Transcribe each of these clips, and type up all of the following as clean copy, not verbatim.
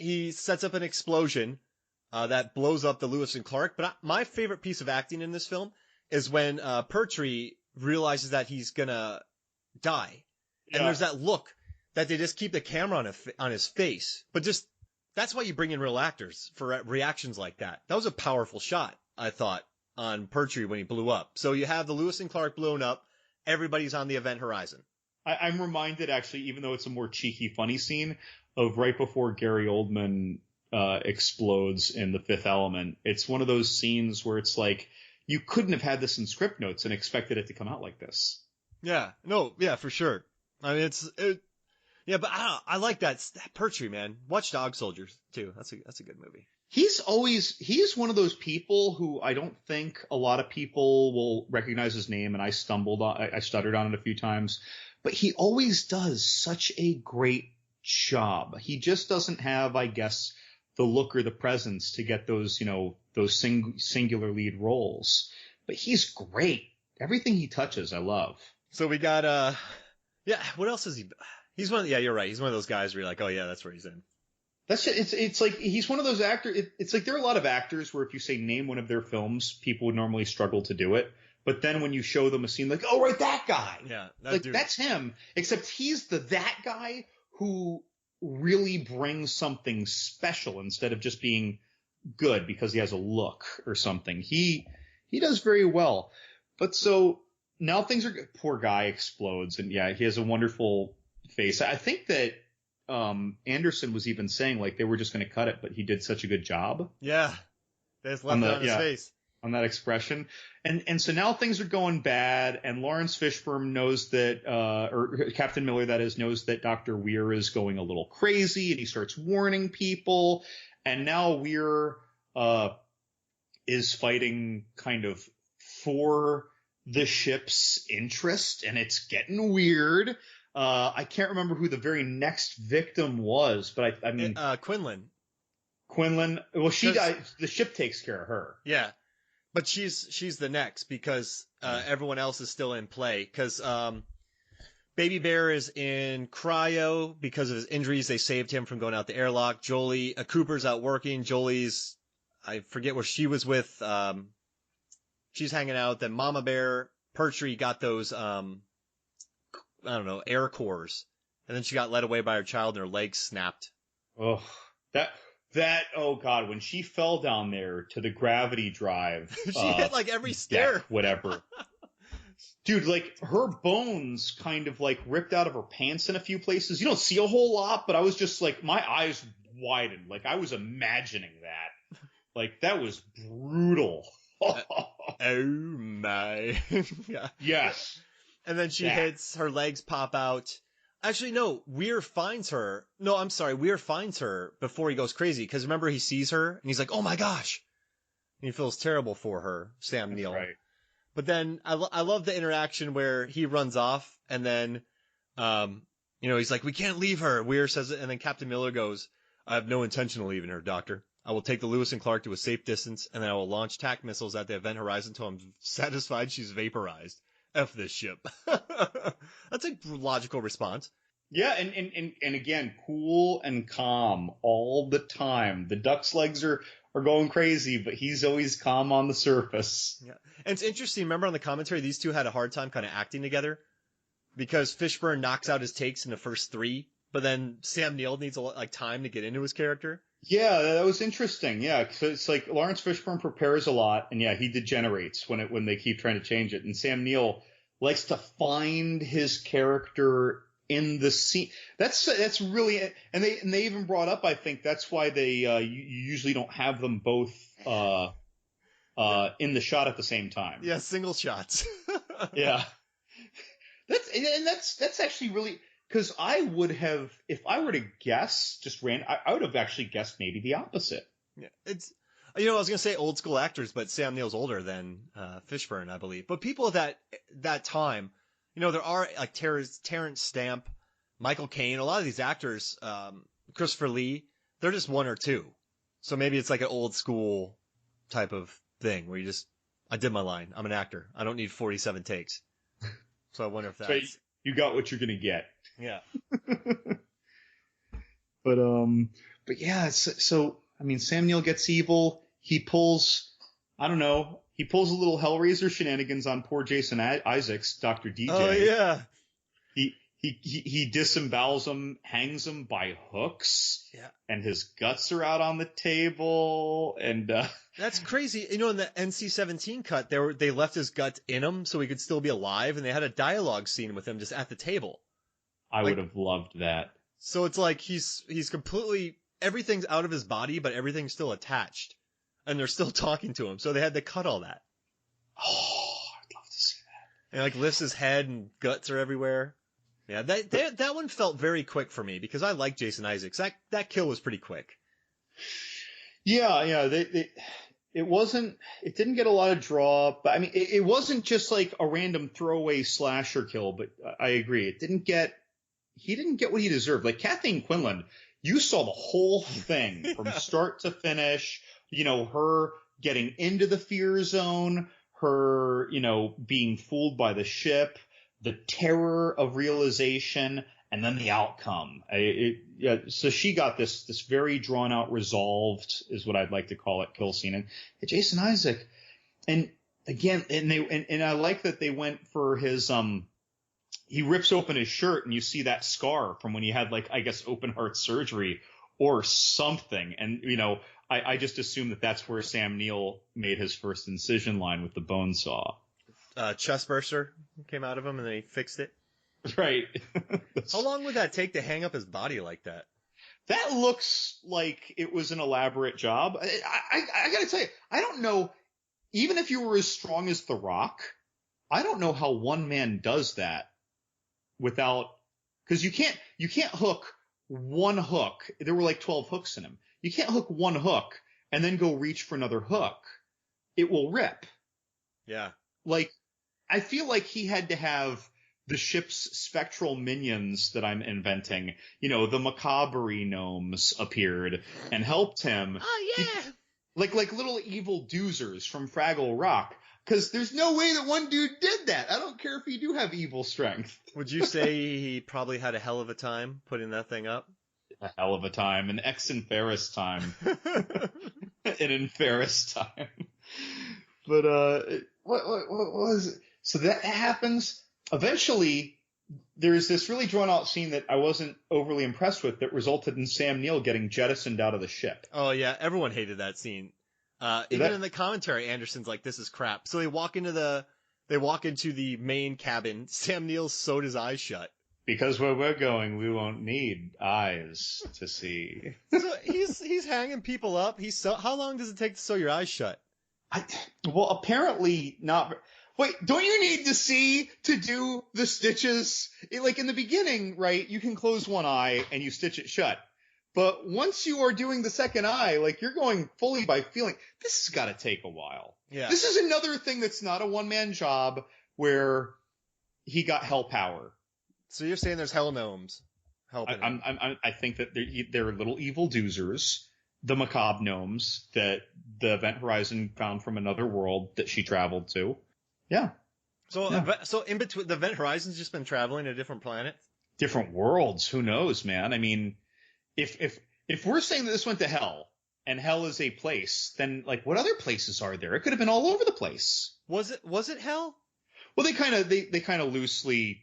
he sets up an explosion that blows up the Lewis and Clark. But my favorite piece of acting in this film is when Pertwee realizes that he's gonna die, and there's that look that they just keep the camera on his face. But just that's why you bring in real actors for reactions like that. That was a powerful shot, I thought, on Pertwee when he blew up. So you have the Lewis and Clark blown up. Everybody's on the event horizon. I'm reminded, actually, even though it's a more cheeky, funny scene, of right before Gary Oldman explodes in The Fifth Element. It's one of those scenes where it's like, you couldn't have had this in script notes and expected it to come out like this. Yeah, no, yeah, for sure. I mean, yeah, but I like that Pertwee, man. Watch Dog Soldiers too. That's a good movie. He's one of those people who I don't think a lot of people will recognize his name, and I stuttered on it a few times, but he always does such a great job. He just doesn't have, I guess, the look or the presence to get those, those singular lead roles. But he's great. Everything he touches, I love. So we got, what else is he? He's you're right. He's one of those guys where you're like, oh yeah, that's where he's in. That's it. It's like he's one of those actors. It's like there are a lot of actors where if you say name one of their films, people would normally struggle to do it. But then when you show them a scene, like, oh, right, that guy. Yeah. That's him. Except he's that guy who really brings something special instead of just being good because he has a look or something. He does very well. But so now things are good. Poor guy explodes. And yeah, he has a wonderful face. I think that Anderson was even saying like they were just going to cut it, but he did such a good job. Yeah. They just left it on his face. On that expression. And so now things are going bad, and Lawrence Fishburne knows that, or Captain Miller, that is, knows that Dr. Weir is going a little crazy, and he starts warning people. And now Weir, is fighting kind of for the ship's interest, and it's getting weird. I can't remember who the very next victim was, but I mean, Quinlan. Well, she died. The ship takes care of her. Yeah. But she's the next because everyone else is still in play. Because Baby Bear is in cryo because of his injuries. They saved him from going out the airlock. Cooper's out working. Jolie's, I forget where she was with. She's hanging out. Then Mama Bear, Pertwee got those, air cores. And then she got led away by her child and her legs snapped. Oh, oh God, when she fell down there to the gravity drive. She hit like every stair. Deck, whatever. Dude, like her bones kind of like ripped out of her pants in a few places. You don't see a whole lot, but I was just like, my eyes widened. Like I was imagining that. Like that was brutal. Oh my. Yeah. Yes. And then she hits, her legs pop out. Actually, no, Weir finds her. No, I'm sorry. Weir finds her before he goes crazy. Because remember, he sees her and he's like, oh my gosh. And he feels terrible for her, Sam Neill. Right. But then I love the interaction where he runs off and then, he's like, we can't leave her. Weir says it. And then Captain Miller goes, I have no intention of leaving her, Doctor. I will take the Lewis and Clark to a safe distance and then I will launch TAC missiles at the event horizon until I'm satisfied she's vaporized. F this ship. That's a logical response. Yeah, and again, cool and calm all the time. The duck's legs are going crazy, but he's always calm on the surface. Yeah. And it's interesting, remember on the commentary, these two had a hard time kind of acting together because Fishburne knocks out his takes in the first 3, but then Sam Neill needs a lot like time to get into his character. Yeah, that was interesting. Yeah, so it's like Lawrence Fishburne prepares a lot, and yeah, he degenerates when they keep trying to change it. And Sam Neill likes to find his character in the scene. That's really, and they even brought up, I think that's why they you usually don't have them both in the shot at the same time. Yeah, single shots. Yeah, that's actually really. Because I would have, if I were to guess, I would have actually guessed maybe the opposite. Yeah, it's, I was going to say old school actors, but Sam Neill's older than Fishburne, I believe. But people of that time, there are like Terrence Stamp, Michael Caine, a lot of these actors, Christopher Lee, they're just 1 or 2. So maybe it's like an old school type of thing where I did my line. I'm an actor. I don't need 47 takes. So I wonder if that's... So you got what you're going to get. Yeah. But yeah, so I mean, Sam Neill gets evil. He pulls, I don't know, he pulls a little Hellraiser shenanigans on poor Jason Isaacs, Dr. Oh DJ. yeah. He disembowels him, hangs him by hooks, Yeah. and his guts are out on the table, and That's crazy. You know, in the NC-17 cut, they left his gut in him so he could still be alive, and they had a dialogue scene with him just at the table. I would have loved that. So it's like he's completely, everything's out of his body, but everything's still attached, and they're still talking to him. So they had to cut all that. Oh, I'd love to see that. And like lifts his head, and guts are everywhere. Yeah, that one felt very quick for me because I like Jason Isaacs. That kill was pretty quick. Yeah. It didn't get a lot of draw, but I mean, it wasn't just like a random throwaway slasher kill, but I agree. He didn't get what he deserved. Like Kathleen Quinlan, you saw the whole thing from start to finish, you know, her getting into the fear zone, her, you know, being fooled by the ship, the terror of realization, and then the outcome. So she got this very drawn out, resolved, is what I'd like to call it, kill scene. And Jason Isaac, and again, and I like that they went for his he rips open his shirt and you see that scar from when he had, like, I guess, open heart surgery or something. And you know, I just assume that that's where Sam Neill made his first incision line with the bone saw. Chest burster came out of him and then he fixed it. Right. How long would that take to hang up his body like that? That looks like it was an elaborate job. I gotta tell you, I don't know, even if you were as strong as The Rock, I don't know how one man does that without, because you can't hook one hook. There were like 12 hooks in him. You can't hook one hook and then go reach for another hook. It will rip. Yeah. Like, I feel like he had to have the ship's spectral minions that I'm inventing. You know, the macabre gnomes appeared and helped him. Oh, yeah. Like little evil doozers from Fraggle Rock. Because there's no way that one dude did that. I don't care if you do have evil strength. Would you say he probably had a hell of a time putting that thing up? A hell of a time. An ex-Inferis time. An Inferis time. But, what was it? So that happens. Eventually, there's this really drawn-out scene that I wasn't overly impressed with that resulted in Sam Neill getting jettisoned out of the ship. Oh, yeah. Everyone hated that scene. Even in the commentary, Anderson's like, this is crap. So they walk into the main cabin. Sam Neill sewed his eyes shut. Because where we're going, we won't need eyes to see. So he's hanging people up. How long does it take to sew your eyes shut? Well, apparently not. Wait, don't you need to see to do the stitches? Like in the beginning, right, you can close one eye and you stitch it shut. But once you are doing the second eye, like you're going fully by feeling. This has got to take a while. Yeah. This is another thing that's not a one-man job where he got hell power. So you're saying there's hell gnomes helping him. I think that they're little evil doozers, the macabre gnomes that the Event Horizon found from another world that she traveled to. Yeah. So in between, the Event Horizon's just been traveling to different planets? Different worlds. Who knows, man? I mean, if we're saying that this went to hell and hell is a place, then like what other places are there? It could have been all over the place. Was it hell? Well, they kind of loosely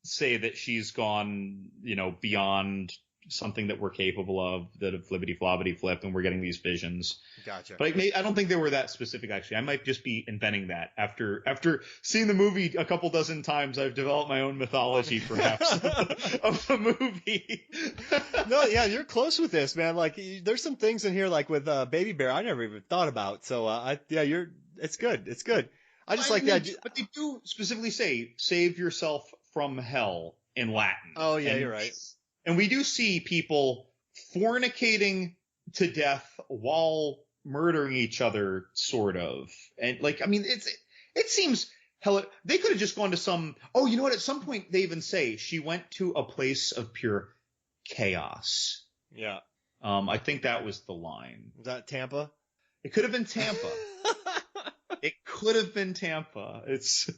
say that she's gone, you know, beyond something that we're capable of, that of flippity floppity flip, and we're getting these visions. Gotcha. But I don't think they were that specific, actually. I might just be inventing that. After seeing the movie a couple dozen times, I've developed my own mythology, perhaps, of the movie. No, yeah, you're close with this, man. Like, there's some things in here, like with Baby Bear, I never even thought about. So, it's good. It's good. I just like that. But they do specifically say, save yourself from hell in Latin. Oh, yeah, you're right. And we do see people fornicating to death while murdering each other, sort of. And like, I mean, it seems hell. They could have just gone to some. Oh, you know what? At some point, they even say she went to a place of pure chaos. Yeah. I think that was the line. Was that Tampa? It could have been Tampa. It could have been Tampa. It's.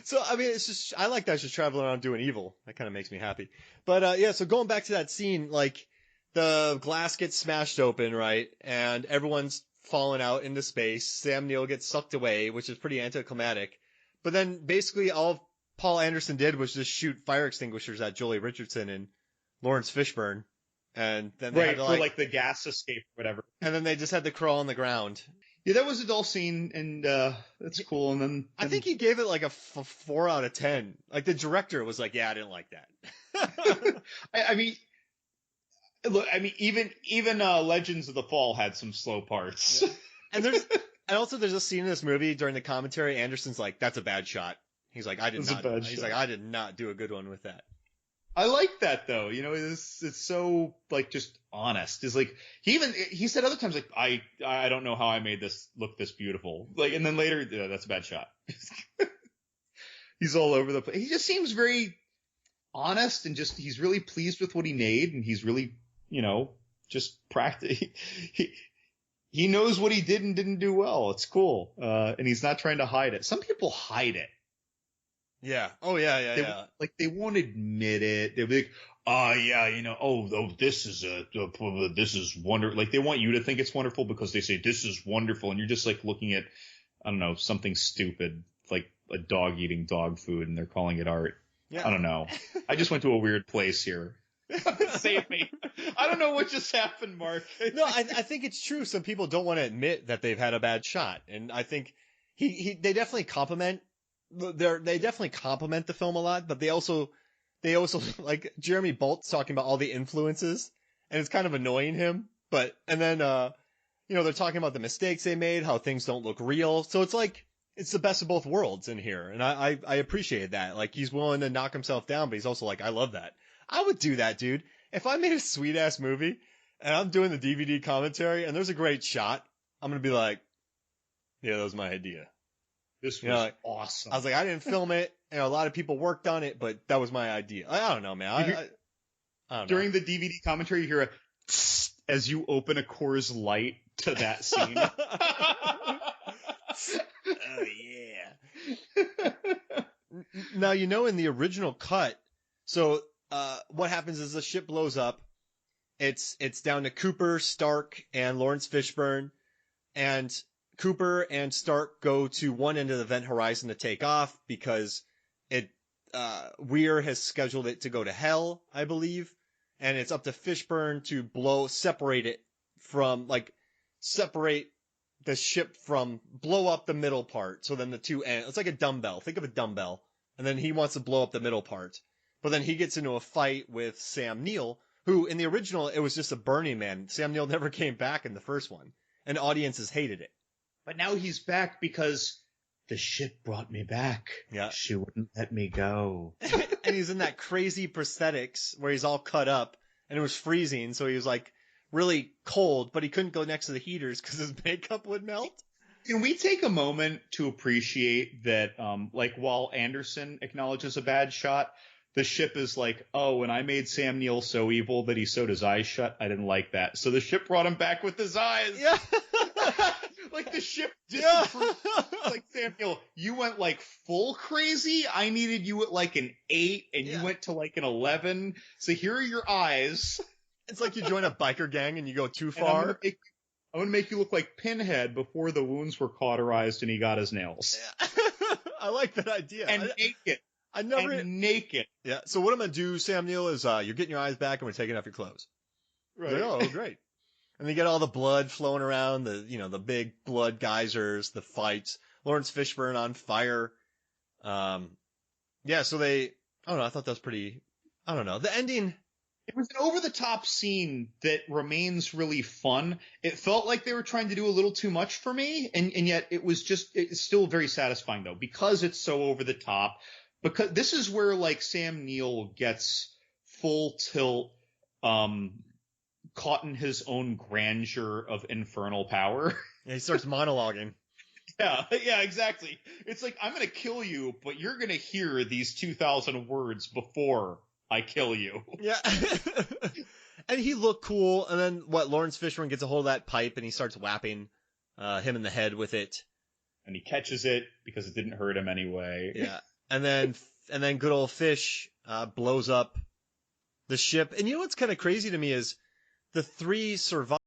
So, I mean, it's just, I like that she's traveling around doing evil. That kind of makes me happy. But, yeah, so going back to that scene, like, the glass gets smashed open, right? And everyone's falling out into space. Sam Neill gets sucked away, which is pretty anticlimactic. But then basically all Paul Anderson did was just shoot fire extinguishers at Jolie Richardson and Lawrence Fishburne. And then they had to, for like the gas escape or whatever. And then they just had to crawl on the ground. Yeah, that was a dull scene, and that's cool. And then I think he gave it like a 4 out of 10. Like the director was like, "Yeah, I didn't like that." I mean, look, I mean, even Legends of the Fall had some slow parts. Yeah. And also there's a scene in this movie during the commentary. Anderson's like, "That's a bad shot." He's like, "I did not." He's like, "I did not do a good one with that." I like that though. You know, it's so like just honest. It's like he said other times like I don't know how I made this look this beautiful. Like, and then later, that's a bad shot. He's all over the place. He just seems very honest and just he's really pleased with what he made, and he's really, you know, just practice. He knows what he did and didn't do well. It's cool, and he's not trying to hide it. Some people hide it. Yeah. Oh yeah. Like they won't admit it. They'll be like, yeah, you know, this is wonderful. Like they want you to think it's wonderful because they say this is wonderful, and you're just like looking at, I don't know, something stupid like a dog eating dog food, and they're calling it art. Yeah. I don't know. I just went to a weird place here. Save me. I don't know what just happened, Mark. No, I think it's true. Some people don't want to admit that they've had a bad shot, and I think they definitely compliment. They definitely compliment the film a lot, but they also like Jeremy Bolt's talking about all the influences, and it's kind of annoying him. And then you know, they're talking about the mistakes they made, how things don't look real. So it's like it's the best of both worlds in here, and I appreciate that. Like he's willing to knock himself down, but he's also like, I love that. I would do that, dude. If I made a sweet ass movie and I'm doing the DVD commentary and there's a great shot, I'm gonna be like, yeah, that was my idea. This was awesome. I was like, I didn't film it, and a lot of people worked on it, but that was my idea. I don't know, man. I don't know. During the DVD commentary, you hear a tss as you open a Coors Light to that scene. Oh yeah. Now, you know, in the original cut, so what happens is the ship blows up. It's down to Cooper, Stark, and Lawrence Fishburne, and Cooper and Stark go to one end of the event horizon to take off because Weir has scheduled it to go to hell, I believe, and it's up to Fishburne to separate the ship from blow up the middle part. So then the two ends. It's like a dumbbell. Think of a dumbbell, and then he wants to blow up the middle part, but then he gets into a fight with Sam Neill, who in the original it was just a Burning Man. Sam Neill never came back in the first one, and audiences hated it. But now he's back because the ship brought me back. Yeah. She wouldn't let me go. And he's in that crazy prosthetics where he's all cut up and it was freezing. So he was like really cold, but he couldn't go next to the heaters because his makeup would melt. Can we take a moment to appreciate that, like while Anderson acknowledges a bad shot, the ship is like, oh, and I made Sam Neill so evil that he sewed his eyes shut. I didn't like that. So the ship brought him back with his eyes. Yeah. Like the ship disapproved. Like, Sam Neill, you went like full crazy. I needed you at like an 8 and you went to like an 11. So here are your eyes. It's like you join a biker gang and you go too far. I'm going to make you look like Pinhead before the wounds were cauterized and he got his nails. Yeah. I like that idea. And naked. Yeah. So what I'm going to do, Sam Neill, is you're getting your eyes back and we're taking off your clothes. Right. Like, oh, great. And they get all the blood flowing around, the big blood geysers, the fights, Lawrence Fishburne on fire. Yeah, so I don't know, I thought that was pretty, I don't know. The ending. It was an over-the-top scene that remains really fun. It felt like they were trying to do a little too much for me, and yet it's still very satisfying, though, because it's so over-the-top. Because this is where, like, Sam Neill gets full tilt, caught in his own grandeur of infernal power. Yeah, he starts monologuing. Yeah, exactly. It's like, I'm going to kill you, but you're going to hear these 2,000 words before I kill you. Yeah. And he looked cool, and then Lawrence Fishburne gets a hold of that pipe and he starts whapping him in the head with it. And he catches it because it didn't hurt him anyway. Yeah. And then good old Fish blows up the ship. And you know what's kind of crazy to me is the three survive